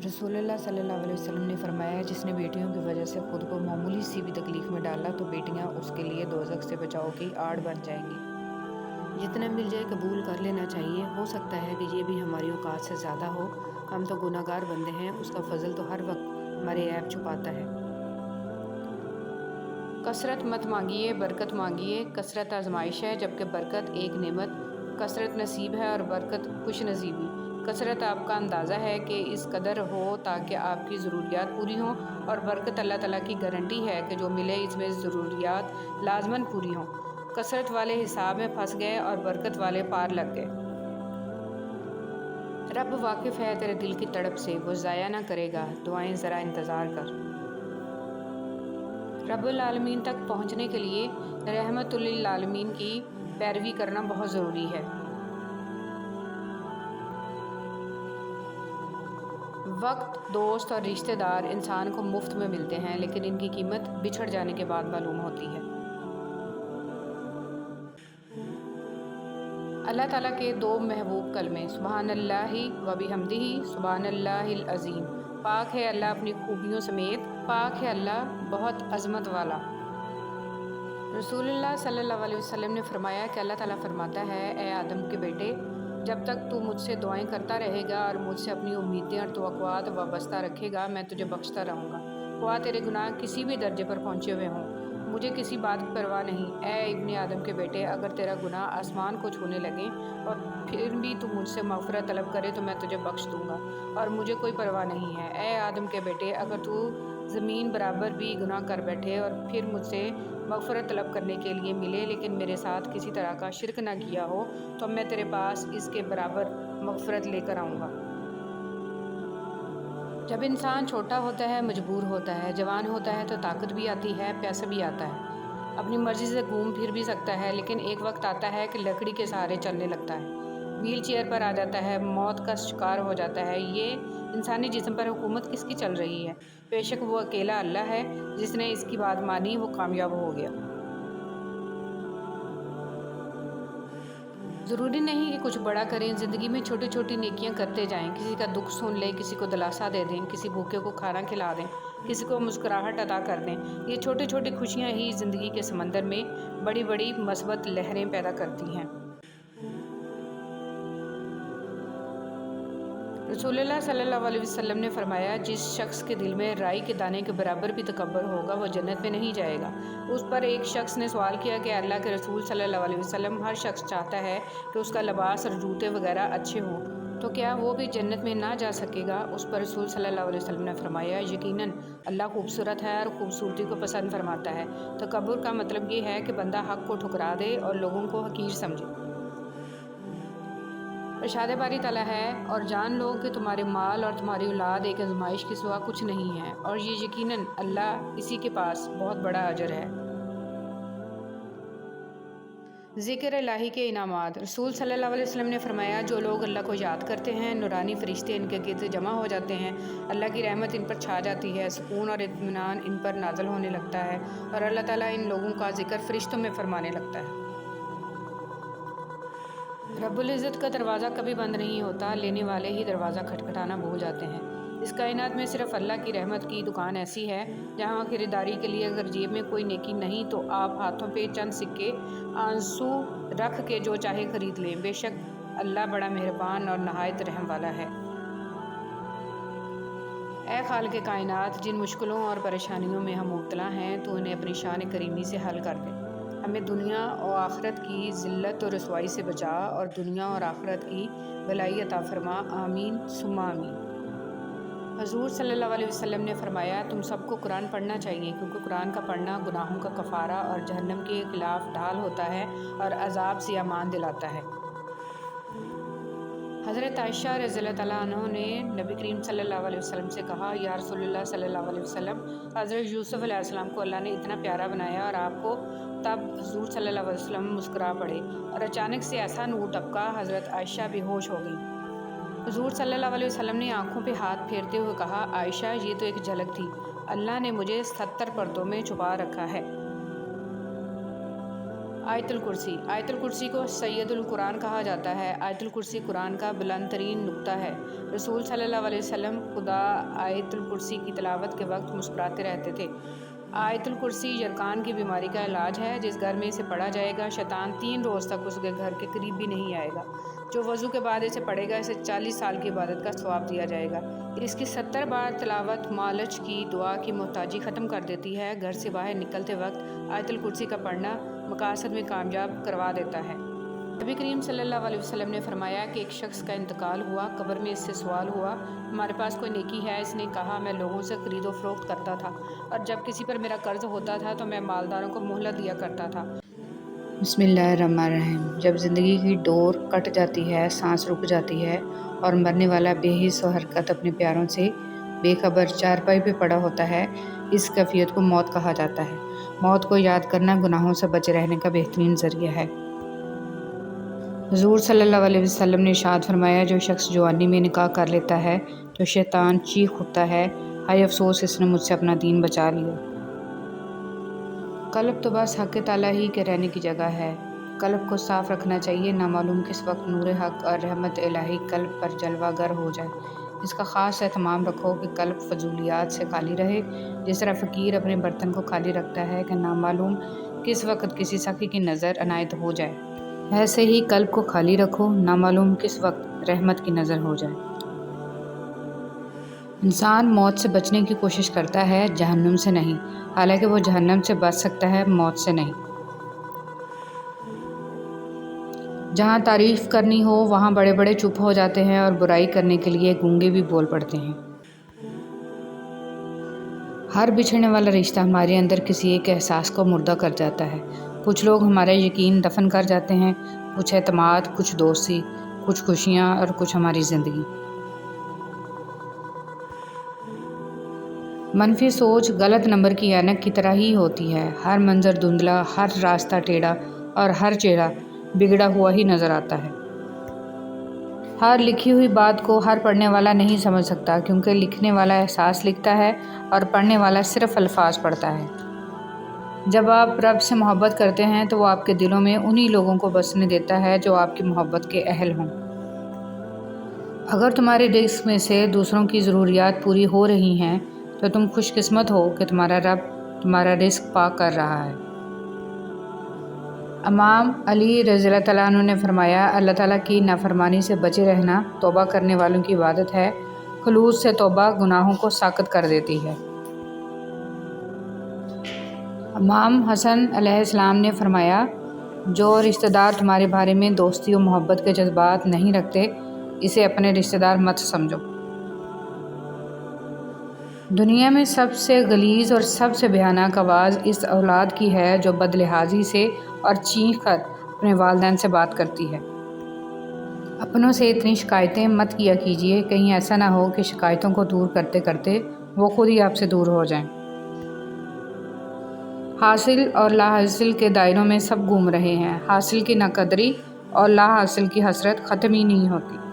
रसूल अल्लाह सल्लल्लाहु अलैहि वसल्लम ने फरमाया, जिसने बेटियों की वजह से ख़ुद को मामूली सी भी तकलीफ़ में डाला तो बेटियां उसके लिए दोज़ख से बचाव की आड़ बन जाएंगी। जितना मिल जाए कबूल कर लेना चाहिए। हो सकता है कि ये भी हमारी औकात से ज़्यादा हो। हम तो गुनाहगार बंदे हैं, उसका फजल तो हर वक्त हमारे ऐब छुपाता है। कसरत मत मांगिए, बरकत मांगिए। कसरत आजमाइश है, जबकि बरकत एक नेमत। कसरत नसीब है और बरकत खुश नसीबी। कसरत आपका अंदाज़ा है कि इस कदर हो ताकि आपकी ज़रूरियात पूरी हों, और बरकत अल्लाह ताला की गारंटी है कि जो मिले इसमें ज़रूरियात लाजमन पूरी हों। कसरत वाले हिसाब में फंस गए और बरकत वाले पार लग गए। रब वाकिफ़ है तेरे दिल की तड़प से, वो ज़ाया ना करेगा, दुआएं ज़रा इंतज़ार कर। रब्बुल आलमीन तक पहुँचने के लिए रहमतुल लिल आलमीन की पैरवी करना बहुत ज़रूरी है। वक्त, दोस्त और रिश्तेदार इंसान को मुफ्त में मिलते हैं, लेकिन इनकी कीमत बिछड़ जाने के बाद मालूम होती है। अल्लाह ताला के दो महबूब कलमे, सुबहानल्लाहि व बिहम्दिही सुबहानल्लाहिल अज़ीम। पाक है अल्लाह अपनी खूबियों समेत, पाक है अल्लाह बहुत अज़मत वाला। रसूलुल्लाह सल्लल्लाहु अलैहि वसल्लम ने फरमाया कि अल्लाह ताला फरमाता है, ए आदम के बेटे, जब तक तू मुझसे दुआएं करता रहेगा और मुझसे अपनी उम्मीदें और तवक्कुआत वाबस्ता रखेगा, मैं तुझे बख्शता रहूँगा। ख्वाह तेरे गुनाह किसी भी दर्जे पर पहुँचे हुए हों, मुझे किसी बात की परवाह नहीं। ए इब्ने आदम के बेटे, अगर तेरा गुनाह आसमान को छूने लगे और फिर भी तू मुझसे मग़फ़िरत तलब करे तो मैं तुझे बख्श दूँगा, और मुझे कोई परवाह नहीं है। ए आदम के बेटे, अगर तू ज़मीन बराबर भी गुनाह कर बैठे और फिर मुझसे मग़फ़िरत तलब करने के लिए मिले, लेकिन मेरे साथ किसी तरह का शिरक ना किया हो, तो मैं तेरे पास इसके बराबर मग़फ़िरत लेकर आऊँगा। जब इंसान छोटा होता है, मजबूर होता है, जवान होता है तो ताकत भी आती है, प्यासा भी आता है, अपनी मर्ज़ी से घूम फिर भी सकता है, लेकिन एक वक्त आता है कि लकड़ी के सहारे चलने लगता है, व्हील चेयर पर आ जाता है, मौत का शिकार हो जाता है। ये इंसानी जिस्म पर हुकूमत किसकी चल रही है? बेशक वो अकेला अल्लाह है। जिसने इसकी बात मानी वो कामयाब हो गया। ज़रूरी नहीं कि कुछ बड़ा करें, ज़िंदगी में छोटी छोटी नेकियां करते जाएं। किसी का दुख सुन लें, किसी को दिलासा दे दें, किसी भूखे को खाना खिला दें, किसी को मुस्कुराहट अदा कर दें। ये छोटी छोटी खुशियां ही ज़िंदगी के समंदर में बड़ी बड़ी मस्बत लहरें पैदा करती हैं। रसूलुल्लाह सल्लल्लाहु अलैहि वसल्लम ने फरमाया, जिस शख्स के दिल में राई के दाने के बराबर भी तकब्बर होगा वो जन्नत में नहीं जाएगा। उस पर एक शख्स ने सवाल किया कि अल्लाह के रसूल सल्लल्लाहु अलैहि वसल्लम, हर शख्स चाहता है कि उसका लिबास और जूते वगैरह अच्छे हों, तो क्या वो भी जन्नत में ना जा सकेगा? उस पर रसूल सल्लल्लाहु अलैहि वसल्लम ने फरमाया, यकीनन अल्लाह खूबसूरत है और खूबसूरती को पसंद फरमाता है। तकब्बुर का मतलब ये है कि बंदा हक़ को ठुकरा दे और लोगों को हक़ीर समझे। इरशाद बारी ताला है, और जान लो कि तुम्हारे माल और तुम्हारी औलाद एक आजमाइश के सिवा कुछ नहीं है, और ये यकीनन अल्लाह इसी के पास बहुत बड़ा अजर है। ज़िक्र इलाही के इनामात। रसूल सल्लल्लाहु अलैहि वसल्लम ने फरमाया, जो लोग अल्लाह को याद करते हैं, नूरानी फरिश्ते इनके गिर्द जमा हो जाते हैं, अल्लाह की रहमत इन पर छा जाती है, सुकून और इत्मीनान इन पर नाज़िल होने लगता है, और अल्लाह ताला इन लोगों का ज़िक्र फरिश्तों में फरमाने लगता है। रब्बुल इज़्ज़त का दरवाज़ा कभी बंद नहीं होता, लेने वाले ही दरवाज़ा खटखटाना भूल जाते हैं। इस कायनात में सिर्फ अल्लाह की रहमत की दुकान ऐसी है जहाँ खरीदारी के लिए अगर जेब में कोई नेकी नहीं तो आप हाथों पे चंद सिक्के आंसू रख के जो चाहे खरीद लें। बेशक अल्लाह बड़ा मेहरबान और नहायत रहम वाला है। ए खालिक़े कायनात, जिन मुश्किलों और परेशानियों में हम मुब्तला हैं तो उन्हें अपनी शान करीमी से हल कर दे। हमें दुनिया और आखिरत की ज़िल्लत और रसवाई से बचा, और दुनिया और आखिरत की भलाई अता फरमा। आमीन सुम्मा आमीन। हज़ूर सल्लल्लाहु अलैहि वसल्लम ने फरमाया, तुम सबको कुरान पढ़ना चाहिए, क्योंकि कुरान का पढ़ना गुनाहों का कफ़ारा और जहन्नम के खिलाफ ढाल होता है और अजाब से अमान दिलाता है। हज़रत आयशा रज़ियल्लाहु तआला अन्हा ने नबी करीम सल्लल्लाहु अलैहि वसल्लम से कहा, या रसूलुल्लाह सल्लल्लाहु अलैहि वसल्लम, हज़रत यूसुफ़ अलैहिस्सलाम को अल्लाह ने इतना प्यारा बनाया और आपको। तब हज़ूर सल्लल्लाहु अलैहि वसल्लम मुस्कुरा पड़े और अचानक से ऐसा नूर टपका, हज़रत आयशा बेहोश हो गई। हज़ूर सल्लल्लाहु अलैहि वसल्लम ने आँखों पे हाथ फेरते हुए कहा, आयशा ये तो एक झलक थी, अल्लाह ने मुझे 70 पर्दों में छुपा रखा है। आयतुल कुर्सी। आयतुल कुर्सी को सैयदुल कुरान कहा जाता है। आयतुल कुर्सी कुरान का बुलंद तरीन नुक्ता है। रसूल सल्लल्लाहु अलैहि वसल्लम खुदा आयतुल कुर्सी की तिलावत के वक्त मुस्कुराते रहते थे। आयतुल कुर्सी यरकान की बीमारी का इलाज है। जिस घर में इसे पढ़ा जाएगा शैतान 3 रोज़ तक उसके घर के करीब भी नहीं आएगा। जो वज़ू के बाद इसे पढ़ेगा इसे 40 साल की इबादत का सवाब दिया जाएगा। इसकी 70 बार तिलावत मालच की दुआ की मोहताजी ख़त्म कर देती है। घर से बाहर निकलते वक्त आयतुल कुर्सी का पढ़ना मकासद में कामयाब करवा देता है। नबी करीम सल्लल्लाहु अलैहि वसल्लम ने फरमाया कि एक शख्स का इंतकाल हुआ, कब्र में इससे सवाल हुआ, हमारे पास कोई नेकी है? इसने कहा, मैं लोगों से खरीदो फरोख्त करता था और जब किसी पर मेरा कर्ज होता था तो मैं मालदारों को मोहलत दिया करता था। बिस्मिल्लाहिर्रहमानिर्रहीम। जब ज़िंदगी की डोर कट जाती है, सांस रुक जाती है और मरने वाला बेहिस व हरकत अपने प्यारों से बेखबर चारपाई पे पड़ा होता है, इस कैफियत को मौत कहा जाता है। मौत को याद करना गुनाहों से बचे रहने का बेहतरीन ज़रिया है। हुज़ूर सल्लल्लाहु अलैहि वसल्लम ने इरशाद फरमाया, जो शख्स जवानी में निकाह कर लेता है तो शैतान चीख उठता है, हाय अफसोस, इसने मुझसे अपना दीन बचा लिया। कल्ब तो बस हक़ ताला ही के रहने की जगह है। कल्ब को साफ़ रखना चाहिए। नामालूम किस वक्त नूर हक़ और रहमत इलाही कल्ब पर जलवागर हो जाए। इसका ख़ास एहतमाम रखो कि कल्ब फजूलियात से खाली रहे। जिस तरह फ़कीर अपने बर्तन को खाली रखता है कि नामालूम किस वक्त किसी सखी की नज़र अनायत हो जाए, ऐसे ही कल्ब को खाली रखो, नामालूम किस वक्त रहमत की नज़र हो जाए। इंसान मौत से बचने की कोशिश करता है, जहन्नुम से नहीं। हालांकि वो जहन्नम से बच सकता है, मौत से नहीं। जहाँ तारीफ़ करनी हो वहाँ बड़े बड़े चुप हो जाते हैं और बुराई करने के लिए गूंगे भी बोल पड़ते हैं। हर बिछड़ने वाला रिश्ता हमारे अंदर किसी एक एहसास को मुर्दा कर जाता है। कुछ लोग हमारा यकीन दफन कर जाते हैं, कुछ एतमाद, कुछ दोस्ती, कुछ खुशियाँ और कुछ हमारी ज़िंदगी। मनफी सोच गलत नंबर की ऐनक की तरह ही होती है। हर मंजर धुंधला, हर रास्ता टेढ़ा और हर चेहरा बिगड़ा हुआ ही नज़र आता है। हर लिखी हुई बात को हर पढ़ने वाला नहीं समझ सकता, क्योंकि लिखने वाला एहसास लिखता है और पढ़ने वाला सिर्फ अल्फाज पढ़ता है। जब आप रब से मोहब्बत करते हैं तो वो आपके दिलों में उन्हीं लोगों को बसने देता है जो आपकी मोहब्बत के अहल हों। अगर तुम्हारे रिज़्क़ में से दूसरों की ज़रूरियात पूरी हो रही हैं तो तुम खुशकिस्मत हो कि तुम्हारा रब तुम्हारा रिज़्क़ पाक कर रहा है। इमाम अली रज़ियल्लाहु तआला अन्हु ने फरमाया, अल्लाह ताला की नाफरमानी से बचे रहना तौबा करने वालों की इबादत है। खुलूस से तौबा गुनाहों को साक़ित कर देती है। इमाम हसन अलैहिस्सलाम ने फरमाया, जो रिश्तेदार तुम्हारे बारे में दोस्ती और मोहब्बत के जज्बात नहीं रखते, इसे अपने रिश्तेदार मत समझो। दुनिया में सबसे गलीज़ और सबसे भयानक आवाज़ इस औलाद की है जो बदलिहाजी से और चीख कर अपने वालिदैन से बात करती है। अपनों से इतनी शिकायतें मत किया कीजिए, कहीं ऐसा ना हो कि शिकायतों को दूर करते करते वो खुद ही आपसे दूर हो जाएं। हासिल और लाहासिल के दायरों में सब घूम रहे हैं। हासिल की नाकदरी और लाहासिल की हसरत ख़त्म ही नहीं होती।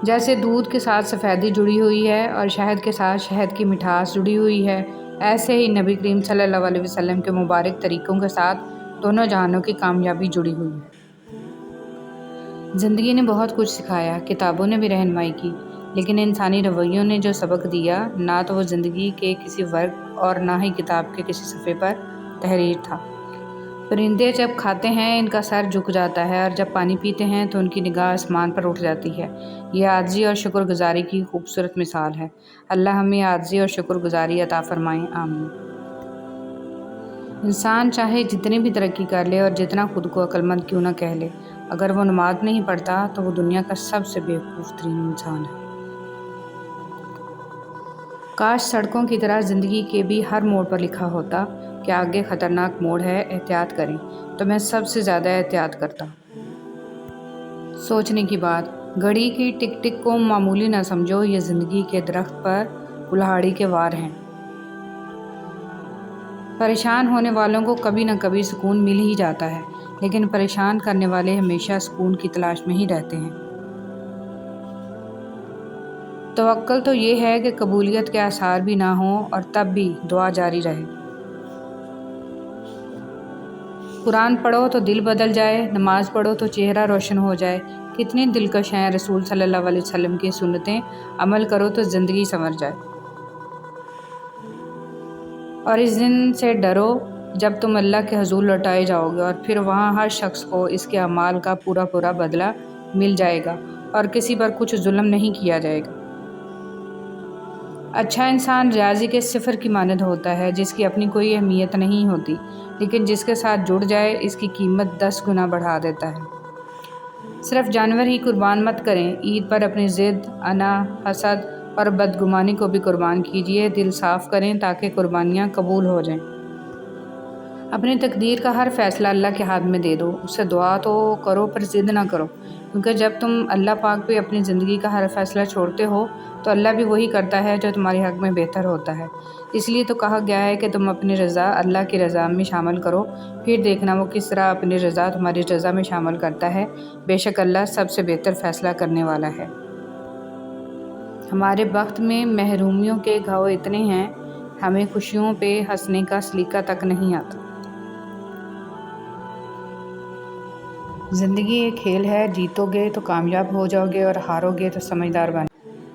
जैसे दूध के साथ सफ़ेदी जुड़ी हुई है और शहद के साथ शहद की मिठास जुड़ी हुई है, ऐसे ही नबी करीम सल्लल्लाहु अलैहि वसल्लम के मुबारक तरीक़ों के साथ दोनों जहानों की कामयाबी जुड़ी हुई है। ज़िंदगी ने बहुत कुछ सिखाया, किताबों ने भी रहनुमाई की, लेकिन इंसानी रवैयों ने जो सबक दिया, ना तो वो ज़िंदगी के किसी वर्ग और ना ही किताब के किसी सफ़े पर तहरीर था। परिंदे जब खाते हैं इनका सर झुक जाता है और जब पानी पीते हैं तो उनकी निगाह आसमान पर उठ जाती है। यह आजिज़ी और शुक्रगुजारी की खूबसूरत मिसाल है। अल्लाह हमें आजिज़ी और शुक्रगुजारी अता फ़रमाएँ, आमीन। इंसान चाहे जितनी भी तरक्की कर ले और जितना खुद को अक्लमंद क्यों ना कह ले, अगर वो नमाज नहीं पढ़ता तो वो दुनिया का सबसे बेवकूफ़ तरीन इंसान है। काश सड़कों की तरह ज़िंदगी के भी हर मोड़ पर लिखा होता कि आगे ख़तरनाक मोड़ है, एहतियात करें, तो मैं सबसे ज़्यादा एहतियात करता। सोचने की बात, घड़ी की टिक टिक को मामूली ना समझो, ये ज़िंदगी के दरख्त पर कुल्हाड़ी के वार हैं। परेशान होने वालों को कभी न कभी सुकून मिल ही जाता है, लेकिन परेशान करने वाले हमेशा सुकून की तलाश में ही रहते हैं। तवक्कुल तो ये है कि कबूलियत के आसार भी ना हों और तब भी दुआ जारी रहे। قرآن پڑھو تو دل بدل جائے، نماز پڑھو تو چہرہ روشن ہو جائے۔ کتنی دلکش ہیں رسول صلی اللہ علیہ وسلم کی سنتیں، عمل کرو تو زندگی سنور جائے۔ اور اس دن سے ڈرو جب تم اللہ کے حضور لوٹائے جاؤ گے، اور پھر وہاں ہر شخص کو اس کے اعمال کا پورا پورا بدلہ مل جائے گا اور کسی پر کچھ ظلم نہیں کیا جائے گا۔ اچھا انسان ریاضی کے صفر کی مانند ہوتا ہے، جس کی اپنی کوئی اہمیت نہیں ہوتی، لیکن جس کے ساتھ جڑ جائے اس کی قیمت 10 گنا بڑھا دیتا ہے۔ صرف جانور ہی قربان مت کریں، عید پر اپنی ضد، انا، حسد اور بدگمانی کو بھی قربان کیجیے۔ دل صاف کریں تاکہ قربانیاں قبول ہو جائیں۔ اپنی تقدیر کا ہر فیصلہ اللہ کے ہاتھ میں دے دو، اس سے دعا تو کرو پر ضد نہ کرو، کیونکہ جب تم اللہ پاک پہ اپنی زندگی کا ہر فیصلہ چھوڑتے ہو تو اللہ بھی وہی کرتا ہے جو تمہارے حق میں بہتر ہوتا ہے۔ اس لیے تو کہا گیا ہے کہ تم اپنی رضا اللہ کی رضا میں شامل کرو، پھر دیکھنا وہ کس طرح اپنی رضا تمہاری رضا میں شامل کرتا ہے۔ بے شک اللہ سب سے بہتر فیصلہ کرنے والا ہے۔ ہمارے وقت میں محرومیوں کے گھاؤ اتنے ہیں، ہمیں خوشیوں پہ ہنسنے کا سلیقہ تک نہیں آتا۔ زندگی ایک کھیل ہے، جیتو گے تو کامیاب ہو جاؤ گے اور ہارو گے تو سمجھدار بن۔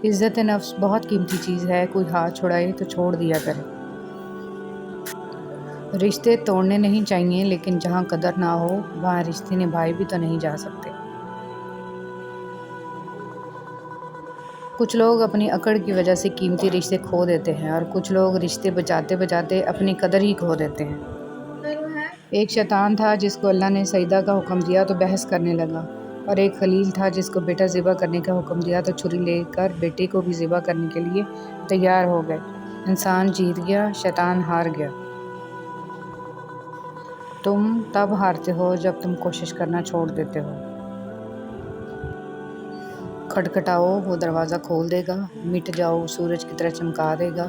عزت نفس بہت قیمتی چیز ہے، کوئی ہاتھ چھڑائے تو چھوڑ دیا کرے۔ رشتے توڑنے نہیں چاہیے، لیکن جہاں قدر نہ ہو وہاں رشتے نبھائے بھی تو نہیں جا سکتے۔ کچھ لوگ اپنی اکڑ کی وجہ سے قیمتی رشتے کھو دیتے ہیں، اور کچھ لوگ رشتے بچاتے بچاتے اپنی قدر ہی کھو دیتے ہیں۔ ایک شیطان تھا جس کو اللہ نے سجدہ کا حکم دیا تو بحث کرنے لگا، اور ایک خلیل تھا جس کو بیٹا ذبح کرنے کا حکم دیا تو چھری لے کر بیٹے کو بھی ذبح کرنے کے لیے تیار ہو گئے۔ انسان جیت گیا، شیطان ہار گیا۔ تم تب ہارتے ہو جب تم کوشش کرنا چھوڑ دیتے ہو۔ کھٹکھٹاؤ وہ دروازہ کھول دے گا، مٹ جاؤ سورج کی طرح چمکا دے گا،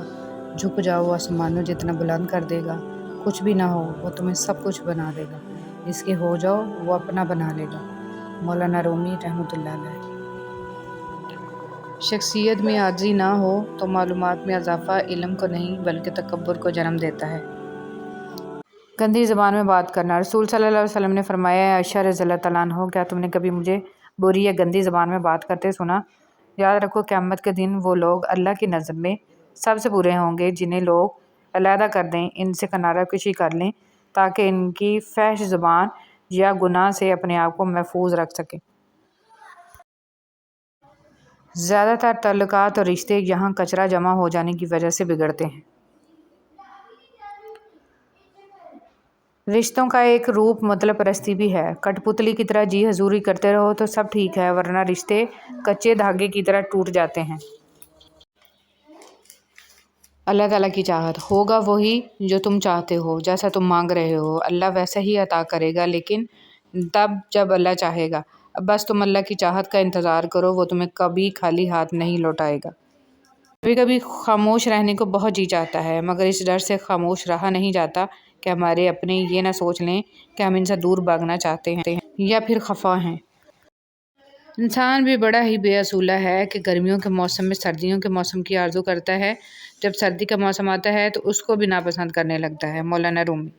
جھک جاؤ آسمانوں جتنا بلند کر دے گا، کچھ بھی نہ ہو وہ تمہیں سب کچھ بنا دے گا، اس کے ہو جاؤ وہ اپنا بنا لے گا۔ مولانا رومی رحمۃ اللہ علیہ۔ شخصیت میں عاجزی نہ ہو تو معلومات میں اضافہ علم کو نہیں بلکہ تکبر کو جنم دیتا ہے۔ گندی زبان میں بات کرنا۔ رسول صلی اللہ علیہ وسلم نے فرمایا، اے عائشہ رضی اللہ تعالیٰ عنہ، کیا تم نے کبھی مجھے بری یا گندی زبان میں بات کرتے سنا؟ یاد رکھو قیامت کے دن وہ لوگ اللہ کی نظر میں سب سے برے ہوں گے جنہیں لوگ علیحدہ کر دیں، ان سے کنارہ کشی کر لیں تاکہ ان کی فحش زبان یا گناہ سے اپنے آپ کو محفوظ رکھ سکیں۔ زیادہ تر تعلقات اور رشتے یہاں کچرا جمع ہو جانے کی وجہ سے بگڑتے ہیں۔ رشتوں کا ایک روپ مطلب پرستی بھی ہے۔ کٹ پتلی کی طرح جی حضوری کرتے رہو تو سب ٹھیک ہے، ورنہ رشتے کچے دھاگے کی طرح ٹوٹ جاتے ہیں۔ اللہ تعالیٰ کی چاہت ہوگا وہی جو تم چاہتے ہو، جیسا تم مانگ رہے ہو اللہ ویسا ہی عطا کرے گا، لیکن تب جب اللہ چاہے گا۔ اب بس تم اللہ کی چاہت کا انتظار کرو، وہ تمہیں کبھی خالی ہاتھ نہیں لوٹائے گا۔ کبھی کبھی خاموش رہنے کو بہت جی چاہتا ہے، مگر اس ڈر سے خاموش رہا نہیں جاتا کہ ہمارے اپنے یہ نہ سوچ لیں کہ ہم ان سے دور بھاگنا چاہتے ہیں یا پھر خفا ہیں۔ انسان بھی بڑا ہی بے اصولہ ہے کہ گرمیوں کے موسم میں سردیوں کے موسم کی آرزو کرتا ہے، جب سردی کا موسم آتا ہے تو اس کو بھی ناپسند کرنے لگتا ہے۔ مولانا رومی۔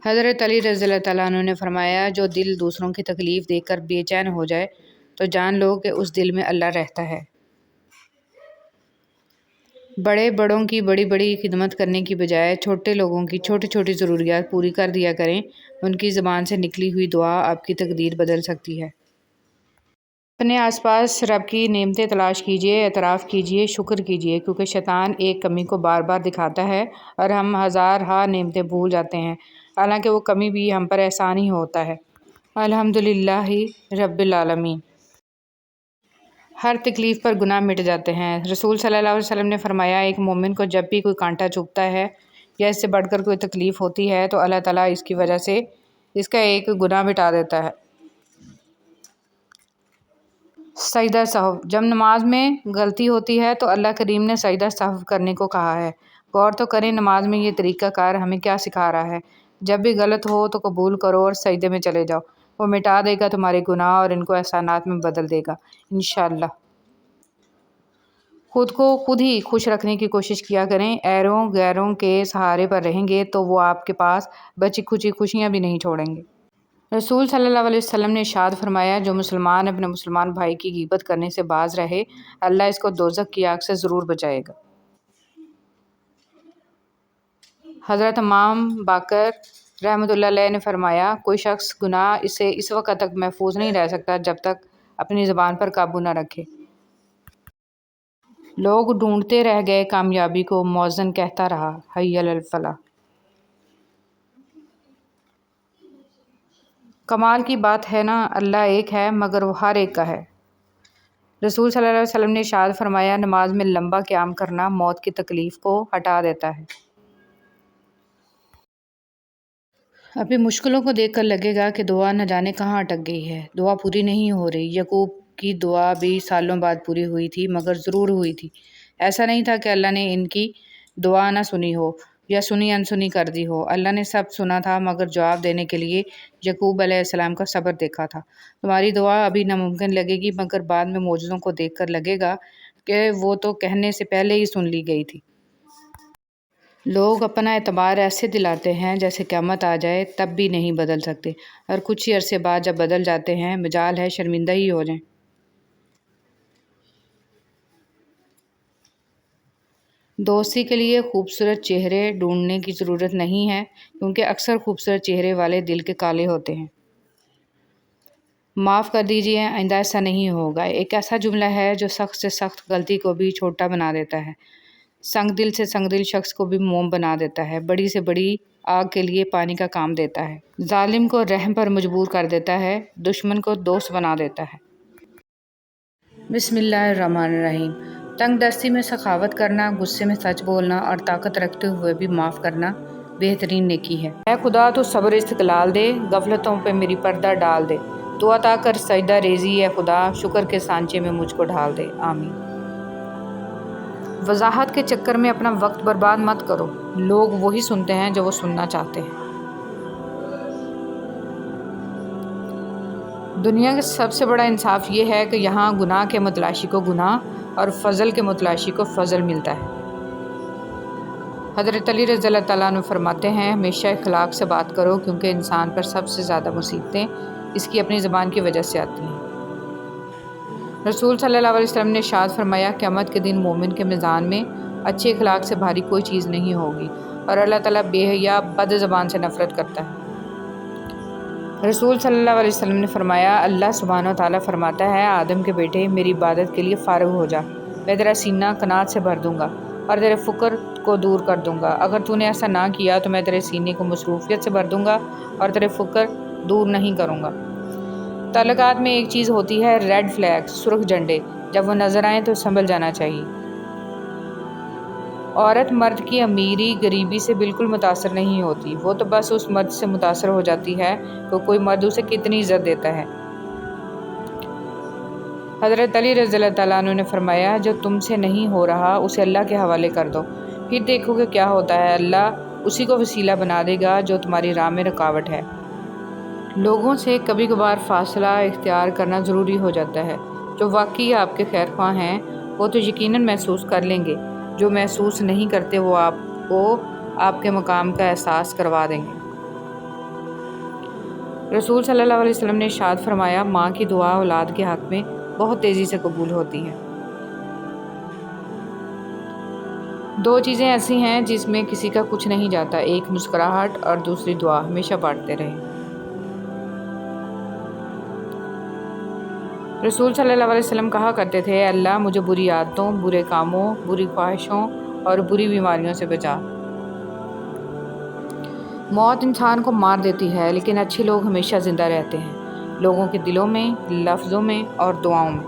حضرت علی رضی اللہ تعالیٰ عنہ نے فرمایا، جو دل دوسروں کی تکلیف دیکھ کر بے چین ہو جائے تو جان لو کہ اس دل میں اللہ رہتا ہے۔ بڑے بڑوں کی بڑی بڑی خدمت کرنے کی بجائے چھوٹے لوگوں کی چھوٹی چھوٹی ضروریات پوری کر دیا کریں، ان کی زبان سے نکلی ہوئی دعا آپ کی تقدیر بدل سکتی ہے۔ اپنے آس پاس رب کی نعمتیں تلاش کیجیے، اعتراف کیجیے، شکر کیجیے، کیونکہ شیطان ایک کمی کو بار بار دکھاتا ہے اور ہم ہزارہا نعمتیں بھول جاتے ہیں، حالانکہ وہ کمی بھی ہم پر احسان ہی ہوتا ہے۔ الحمدللہ رب العالمین۔ ہر تکلیف پر گناہ مٹ جاتے ہیں۔ رسول صلی اللہ علیہ وسلم نے فرمایا، ایک مومن کو جب بھی کوئی کانٹا چبھتا ہے یا اس سے بڑھ کر کوئی تکلیف ہوتی ہے تو اللہ تعالیٰ اس کی وجہ سے اس کا ایک گناہ مٹا دیتا ہے۔ سجدہ سہو۔ جب نماز میں غلطی ہوتی ہے تو اللہ کریم نے سجدہ سہو کرنے کو کہا ہے۔ غور تو کریں نماز میں یہ طریقہ کار ہمیں کیا سکھا رہا ہے۔ جب بھی غلط ہو تو قبول کرو اور سجدے میں چلے جاؤ، وہ مٹا دے گا تمہارے گناہ اور ان کو احسانات میں بدل دے گا انشاءاللہ۔ خود کو خود ہی خوش رکھنے کی کوشش کیا کریں۔ ایروں غیروں کے سہارے پر رہیں گے تو وہ آپ کے پاس بچی کھچی خوشیاں بھی نہیں چھوڑیں گے۔ رسول صلی اللہ علیہ وسلم نے ارشاد فرمایا، جو مسلمان اپنے مسلمان بھائی کی غیبت کرنے سے باز رہے، اللہ اس کو دوزخ کی آگ سے ضرور بچائے گا۔ حضرت امام باقر رحمۃ اللہ علیہ نے فرمایا، کوئی شخص گناہ سے اس وقت تک محفوظ نہیں رہ سکتا جب تک اپنی زبان پر قابو نہ رکھے۔ لوگ ڈھونڈتے رہ گئے کامیابی کو، مؤذن کہتا رہا، حی علی الفلاح۔ کمال کی بات ہے نا، اللہ ایک ہے مگر وہ ہر ایک کا ہے۔ رسول صلی اللہ علیہ وسلم نے ارشاد فرمایا، نماز میں لمبا قیام کرنا موت کی تکلیف کو ہٹا دیتا ہے۔ اپنی مشکلوں کو دیکھ کر لگے گا کہ دعا نہ جانے کہاں اٹک گئی ہے، دعا پوری نہیں ہو رہی۔ یعقوب کی دعا بھی سالوں بعد پوری ہوئی تھی، مگر ضرور ہوئی تھی۔ ایسا نہیں تھا کہ اللہ نے ان کی دعا نہ سنی ہو یا سنی انسنی کر دی ہو۔ اللہ نے سب سنا تھا، مگر جواب دینے کے لیے یعقوب علیہ السلام کا صبر دیکھا تھا۔ تمہاری دعا ابھی ناممکن لگے گی، مگر بعد میں معجزوں کو دیکھ کر لگے گا کہ وہ تو کہنے سے پہلے ہی سن لی گئی تھی۔ لوگ اپنا اعتبار ایسے دلاتے ہیں جیسے قیامت آ جائے تب بھی نہیں بدل سکتے، اور کچھ ہی عرصے بعد جب بدل جاتے ہیں مجال ہے شرمندہ ہی ہو جائیں۔ دوستی کے لیے خوبصورت چہرے ڈھونڈنے کی ضرورت نہیں ہے، کیونکہ اکثر خوبصورت چہرے والے دل کے کالے ہوتے ہیں۔ معاف کر دیجیے، آئندہ ایسا نہیں ہوگا، ایک ایسا جملہ ہے جو سخت سے سخت غلطی کو بھی چھوٹا بنا دیتا ہے، سنگ دل سے سنگ دل شخص کو بھی موم بنا دیتا ہے، بڑی سے بڑی آگ کے لیے پانی کا کام دیتا ہے، ظالم کو رحم پر مجبور کر دیتا ہے، دشمن کو دوست بنا دیتا ہے۔ بسم اللہ الرحمن الرحیم۔ تنگ دستی میں سخاوت کرنا، غصے میں سچ بولنا اور طاقت رکھتے ہوئے بھی معاف کرنا بہترین نیکی ہے۔ اے خدا تو صبر استقلال دے، غفلتوں پہ میری پردہ ڈال دے، تو عطا کر سجدہ ریزی اے خدا، شکر کے سانچے میں مجھ کو ڈھال دے، آمین۔ وضاحت کے چکر میں اپنا وقت برباد مت کرو، لوگ وہی سنتے ہیں جو وہ سننا چاہتے ہیں۔ دنیا کا سب سے بڑا انصاف یہ ہے کہ یہاں گناہ کے متلاشی کو گناہ اور فضل کے متلاشی کو فضل ملتا ہے۔ حضرت علی رضی اللہ تعالیٰ عنہ فرماتے ہیں، ہمیشہ اخلاق سے بات کرو، کیونکہ انسان پر سب سے زیادہ مصیبتیں اس کی اپنی زبان کی وجہ سے آتی ہیں۔ رسول صلی اللہ علیہ وسلم نے ارشاد فرمایا، قیامت کے دن مومن کے میزان میں اچھے اخلاق سے بھاری کوئی چیز نہیں ہوگی، اور اللہ تعالیٰ بے حیا بد زبان سے نفرت کرتا ہے۔ رسول صلی اللہ علیہ وسلم نے فرمایا، اللہ سبحانہ و تعالیٰ فرماتا ہے، آدم کے بیٹے میری عبادت کے لیے فارغ ہو جا، میں تیرا سینہ قناعت سے بھر دوں گا اور تیرے فقر کو دور کر دوں گا۔ اگر تو نے ایسا نہ کیا تو میں تیرے سینے کو مصروفیت سے بھر دوں گا اور تیرے فقر دور نہیں کروں گا۔ تعلقات میں ایک چیز ہوتی ہے ریڈ فلیگ، سرخ جھنڈے، جب وہ نظر آئیں تو سنبھل جانا چاہیے۔ عورت مرد کی امیری غریبی سے بالکل متاثر نہیں ہوتی، وہ تو بس اس مرد سے متاثر ہو جاتی ہے کہ کوئی مرد اسے کتنی عزت دیتا ہے۔ حضرت علی رضی اللہ تعالیٰ عنہ نے فرمایا، جو تم سے نہیں ہو رہا اسے اللہ کے حوالے کر دو، پھر دیکھو کہ کیا ہوتا ہے، اللہ اسی کو وسیلہ بنا دے گا جو تمہاری راہ میں رکاوٹ ہے۔ لوگوں سے کبھی کبھار فاصلہ اختیار کرنا ضروری ہو جاتا ہے۔ جو واقعی آپ کے خیر خواہ ہیں وہ تو یقیناً محسوس کر لیں گے، جو محسوس نہیں کرتے وہ آپ کو آپ کے مقام کا احساس کروا دیں گے۔ رسول صلی اللہ علیہ وسلم نے ارشاد فرمایا، ماں کی دعا اولاد کے حق میں بہت تیزی سے قبول ہوتی ہے۔ دو چیزیں ایسی ہیں جس میں کسی کا کچھ نہیں جاتا، ایک مسکراہٹ اور دوسری دعا، ہمیشہ بانٹتے رہیں۔ رسول صلی اللہ علیہ وسلم کہا کرتے تھے، اے اللہ مجھے بری عادتوں، برے کاموں، بری خواہشوں اور بری بیماریوں سے بچا۔ موت انسان کو مار دیتی ہے، لیکن اچھے لوگ ہمیشہ زندہ رہتے ہیں، لوگوں کے دلوں میں، لفظوں میں اور دعاؤں میں۔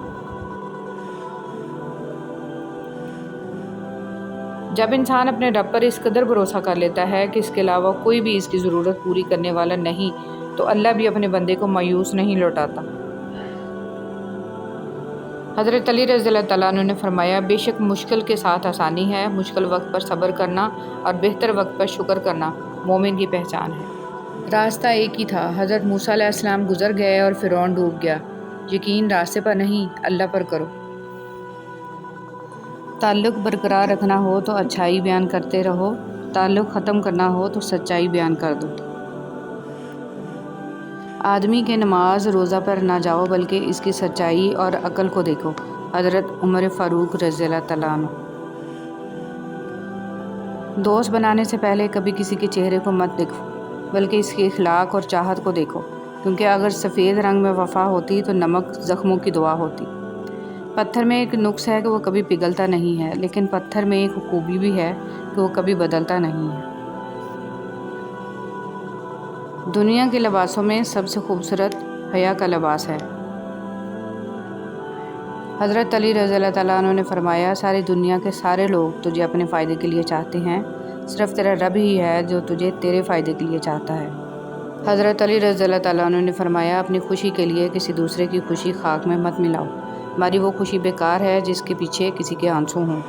جب انسان اپنے رب پر اس قدر بھروسہ کر لیتا ہے کہ اس کے علاوہ کوئی بھی اس کی ضرورت پوری کرنے والا نہیں، تو اللہ بھی اپنے بندے کو مایوس نہیں لوٹاتا۔ حضرت علی رضی اللہ تعالیٰ عنہ نے فرمایا، بے شک مشکل کے ساتھ آسانی ہے، مشکل وقت پر صبر کرنا اور بہتر وقت پر شکر کرنا مومن کی پہچان ہے۔ راستہ ایک ہی تھا، حضرت موسیٰ علیہ السلام گزر گئے اور فرعون ڈوب گیا۔ یقین راستے پر نہیں، اللہ پر کرو۔ ताल्लुक़ बरकरार रखना हो तो अच्छाई बयान करते रहो, ताल्लुक़ ख़त्म करना हो तो सच्चाई बयान कर दो। आदमी के नमाज रोज़ा पर ना जाओ बल्कि इसकी सच्चाई और अक़ल को देखो। हज़रत उमर फ़ारूक रज़ियल्लाहु तआला अन्हु। दोस्त बनाने से पहले कभी किसी के चेहरे को मत देखो बल्कि इसके अखलाक और चाहत को देखो, क्योंकि अगर सफ़ेद रंग में वफ़ा होती तो नमक ज़ख्मों की दुआ होती। पत्थर में एक नुक्स है कि वो कभी पिघलता नहीं है, लेकिन पत्थर में एक खूबी भी है कि वो कभी बदलता नहीं है। दुनिया के लिबासों में सबसे खूबसूरत हया का लिबास है। हज़रत अली रज़ियल्लाहु तआला अन्हु ने फरमाया, सारी दुनिया के सारे लोग तुझे अपने फ़ायदे के लिए चाहते हैं, सिर्फ़ तेरा रब ही है जो तुझे तेरे फ़ायदे के लिए चाहता है। हज़रत अली रज़ियल्लाहु तआला अन्हु ने फरमाया, अपनी खुशी के लिए किसी दूसरे की खुशी खाक में मत मिलाओ, हमारी वो खुशी बेकार है जिसके पीछे किसी के आंसू हों।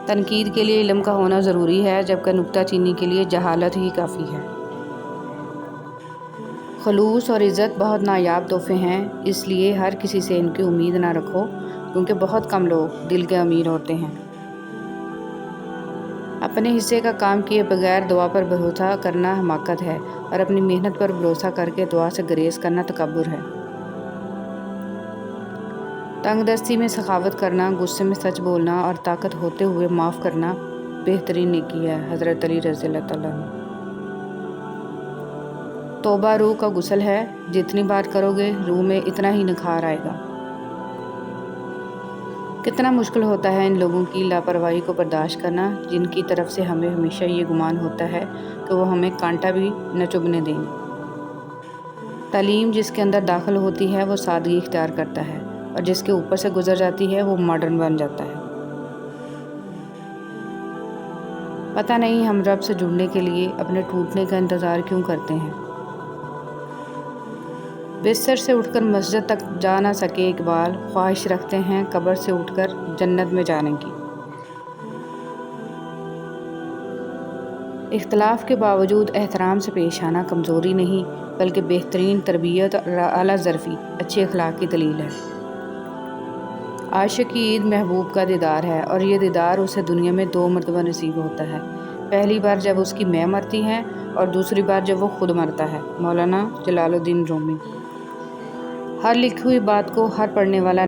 तनकीद के लिए इल्म का होना ज़रूरी है, जबकि नुक्ताचीनी के लिए जहालत ही काफ़ी है। खलूस और इज़्ज़त बहुत नायाब तोहफ़े हैं, इसलिए हर किसी से इनकी उम्मीद ना रखो, क्योंकि बहुत कम लोग दिल के अमीर होते हैं। अपने हिस्से का काम किए बगैर दुआ पर भरोसा करना हमाकत है, और अपनी मेहनत पर भरोसा करके दुआ से गुरेज करना तकब्बुर है। तंगदस्ती में सखावत करना, गुस्से में सच बोलना और ताकत होते हुए माफ़ करना बेहतरीन नेकी है। हज़रत अली रज़ियल्लाहु तआला अन्हु। तौबा रूह का गुस्ल है, जितनी बार करोगे रूह में इतना ही निखार आएगा। कितना मुश्किल होता है इन लोगों की लापरवाही को बर्दाश्त करना, जिनकी तरफ से हमें हमेशा ये गुमान होता है कि वो हमें कांटा भी न चुभने देंगे। तालीम जिसके अंदर दाखिल होती है वो सादगी इख्तियार करता है, और जिसके ऊपर से गुजर जाती है वो मॉडर्न बन जाता है। पता नहीं हम रब से जुड़ने के लिए अपने टूटने का इंतज़ार क्यों करते हैं। बिस्तर से उठकर मस्जिद तक जा ना सके इकबाल, ख्वाहिश रखते हैं कब्र से उठकर जन्नत में जाने की। इख्तलाफ के बावजूद एहतराम से पेश आना कमज़ोरी नहीं, बल्कि बेहतरीन तरबियत और आला ज़रफ़ी अच्छे अखलाक की दलील है। आशिक की ईद महबूब का दीदार है, और ये दीदार उसे दुनिया में 2 मरतबा नसीब होता है। पहली बार जब उसकी मैं मरती हैं, और दूसरी बार जब वो खुद मरता है। मौलाना जलालुद्दीन रूमी। हर लिखी हुई बात को हर पढ़ने वाला